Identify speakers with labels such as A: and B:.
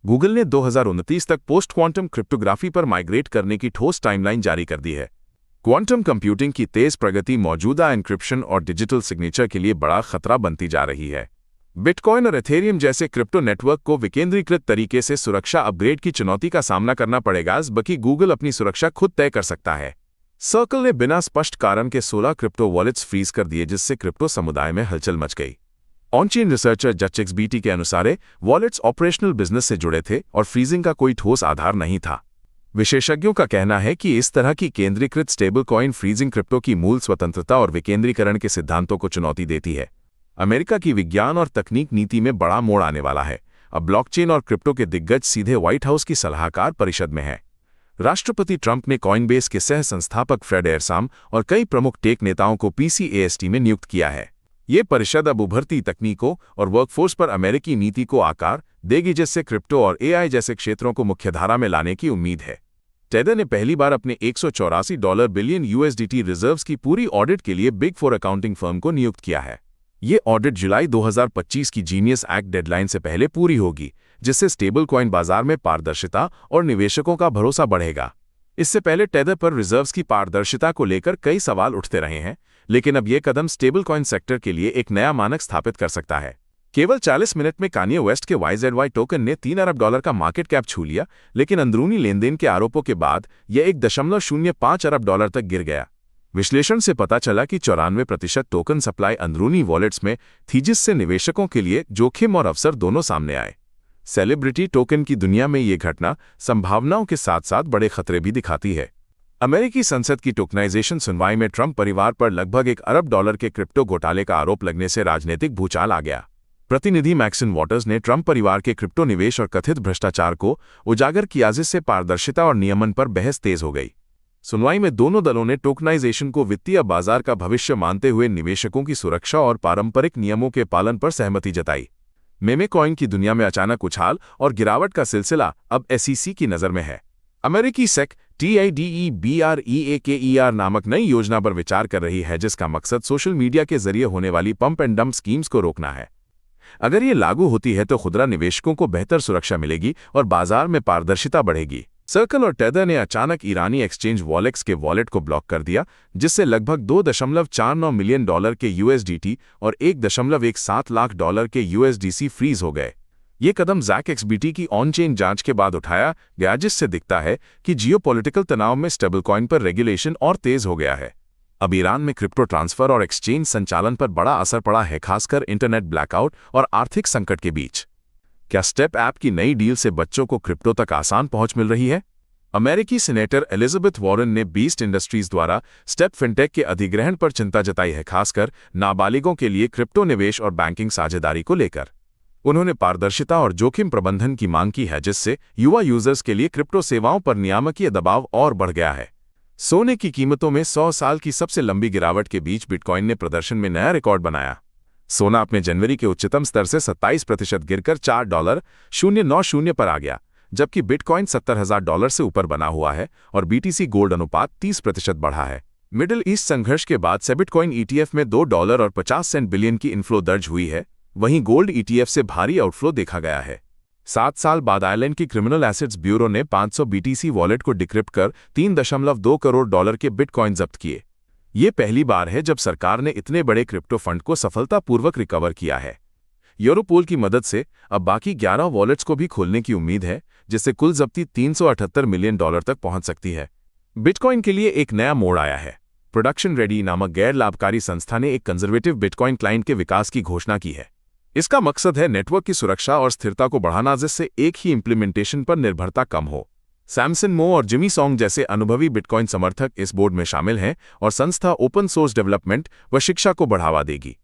A: Google ने 2029 तक post quantum cryptography पर माइग्रेट करने की ठोस टाइमलाइन जारी कर दी है। क्वांटम कंप्यूटिंग की तेज प्रगति मौजूदा एन्क्रिप्शन और डिजिटल सिग्नेचर के लिए बड़ा खतरा बनती जा रही है। बिटकॉइन और एथेरियम जैसे क्रिप्टो नेटवर्क को विकेंद्रीकृत तरीके से सुरक्षा अपग्रेड की चुनौती का सामना करना पड़ेगा, बल्कि गूगल अपनी सुरक्षा खुद तय कर सकता है। सर्कल ने बिना स्पष्ट कारण के 16 क्रिप्टो वॉलेट्स फ्रीज कर दिए, जिससे क्रिप्टो समुदाय में हलचल मच गई। ऑनचेन रिसर्चर जचएक्सबीटी के अनुसार वॉलेट्स ऑपरेशनल बिजनेस से जुड़े थे और फ्रीजिंग का कोई ठोस आधार नहीं था। विशेषज्ञों का कहना है कि इस तरह की केंद्रीकृत स्टेबल कॉइन फ्रीजिंग क्रिप्टो की मूल स्वतंत्रता और विकेंद्रीकरण के सिद्धांतों को चुनौती देती है। अमेरिका की विज्ञान और तकनीक नीति में बड़ा मोड़ आने वाला है। अब ब्लॉकचेन और क्रिप्टो के दिग्गज सीधे व्हाइट हाउस की सलाहकार परिषद में हैं। राष्ट्रपति ट्रंप ने कॉइनबेस के सह संस्थापक फ्रेड एयरसाम और कई प्रमुख टेक नेताओं को PCAST में नियुक्त किया है। ये परिषद अब उभरती तकनीकों और वर्कफोर्स पर अमेरिकी नीति को आकार देगी, जिससे क्रिप्टो और AI जैसे क्षेत्रों को मुख्यधारा में लाने की उम्मीद है। टेदर ने पहली बार अपने $184 बिलियन USDT रिजर्व्स की पूरी ऑडिट के लिए बिग फोर अकाउंटिंग फर्म को नियुक्त किया है। ये ऑडिट जुलाई 2025 की जीनियस एक्ट डेडलाइन से पहले पूरी होगी, जिससे स्टेबल कॉइन बाजार में पारदर्शिता और निवेशकों का भरोसा बढ़ेगा। इससे पहले टेदर पर रिजर्व्स की पारदर्शिता को लेकर कई सवाल उठते रहे हैं, लेकिन अब यह कदम स्टेबल कॉइन सेक्टर के लिए एक नया मानक स्थापित कर सकता है। केवल 40 मिनट में कान्ये वेस्ट के YZY टोकन ने $3 अरब का मार्केट कैप छू लिया, लेकिन अंदरूनी लेनदेन के आरोपों के बाद यह 1.05 अरब तक गिर गया। विश्लेषण से पता चला कि 94% टोकन सप्लाई अंदरूनी वॉलेट्स में थी, जिससे निवेशकों के लिए जोखिम और अवसर दोनों सामने आए। सेलिब्रिटी टोकन की दुनिया में ये घटना संभावनाओं के साथ साथ बड़े खतरे भी दिखाती है। अमेरिकी संसद की टोकनाइजेशन सुनवाई में ट्रंप परिवार पर लगभग $1 अरब के क्रिप्टो घोटाले का आरोप लगने से राजनीतिक भूचाल आ गया। प्रतिनिधि मैक्सिन वॉटर्स ने ट्रंप परिवार के क्रिप्टो निवेश और कथित भ्रष्टाचार को उजागर किया, जिससे पारदर्शिता और नियमन पर बहस तेज हो गई। सुनवाई में दोनों दलों ने टोकनाइजेशन को वित्तीय बाजार का भविष्य मानते हुए निवेशकों की सुरक्षा और पारंपरिक नियमों के पालन पर सहमति जताई। मेमे कॉइन की दुनिया में अचानक उछाल और गिरावट का सिलसिला अब SEC की नज़र में है। अमेरिकी SEC TIDEBREAKER नामक नई योजना पर विचार कर रही है, जिसका मकसद सोशल मीडिया के जरिए होने वाली पंप एंड डंप स्कीम्स को रोकना है। अगर ये लागू होती है तो खुदरा निवेशकों को बेहतर सुरक्षा मिलेगी और बाजार में पारदर्शिता बढ़ेगी। सर्कल और टेदर ने अचानक ईरानी एक्सचेंज वॉलेक्स के वॉलेट को ब्लॉक कर दिया, जिससे लगभग $2.49 मिलियन के USDT और $1.17 लाख के USDC फ्रीज हो गए। ये कदम ZachXBT की ऑन-चेन जांच के बाद उठाया गया, जिससे दिखता है कि जियोपॉलिटिकल तनाव में स्टेबल कॉइन पर रेगुलेशन और तेज हो गया है। अब ईरान में क्रिप्टो ट्रांसफर और एक्सचेंज संचालन पर बड़ा असर पड़ा है, खासकर इंटरनेट ब्लैकआउट और आर्थिक संकट के बीच। क्या स्टेप ऐप की नई डील से बच्चों को क्रिप्टो तक आसान पहुंच मिल रही है? अमेरिकी सीनेटर एलिजाबेथ वॉरेन ने बीस्ट इंडस्ट्रीज द्वारा स्टेप फिनटेक के अधिग्रहण पर चिंता जताई है, खासकर नाबालिगों के लिए क्रिप्टो निवेश और बैंकिंग साझेदारी को लेकर। उन्होंने पारदर्शिता और जोखिम प्रबंधन की मांग की है, जिससे युवा यूजर्स के लिए क्रिप्टो सेवाओं पर नियामकीय दबाव और बढ़ गया है। सोने की कीमतों में 100 साल की सबसे लंबी गिरावट के बीच बिटकॉइन ने प्रदर्शन में नया रिकॉर्ड बनाया। सोना अपने जनवरी के उच्चतम स्तर से 27% गिरकर $4.090 पर आ गया, जबकि बिटकॉइन $70,000 से ऊपर बना हुआ है और BTC गोल्ड अनुपात 30% बढ़ा है। मिडिल ईस्ट संघर्ष के बाद से बिटकॉइन ETF में $2.50 बिलियन की इनफ्लो दर्ज हुई है, वहीं गोल्ड ETF से भारी आउटफ्लो देखा गया है। 7 साल बाद आयरलैंड की क्रिमिनल एसेट्स ब्यूरो ने 500 BTC वॉलेट को डिक्रिप्ट कर $3.2 करोड़ के बिटकॉइन जब्त किए। ये पहली बार है जब सरकार ने इतने बड़े क्रिप्टो फंड को सफलतापूर्वक रिकवर किया है। यूरोपोल की मदद से अब बाकी 11 वॉलेट्स को भी खोलने की उम्मीद है, जिससे कुल जब्ती $378 मिलियन तक पहुंच सकती है। बिटकॉइन के लिए एक नया मोड़ आया है। प्रोडक्शन रेडी नामक गैर लाभकारी संस्था ने एक कंजर्वेटिव बिटकॉइन क्लाइंट के विकास की घोषणा की है। इसका मकसद है नेटवर्क की सुरक्षा और स्थिरता को बढ़ाना, जिससे एक ही इम्प्लीमेंटेशन पर निर्भरता कम हो। सैमसन मो और जिमी सॉन्ग जैसे अनुभवी बिटकॉइन समर्थक इस बोर्ड में शामिल हैं और संस्था ओपन सोर्स डेवलपमेंट व शिक्षा को बढ़ावा देगी।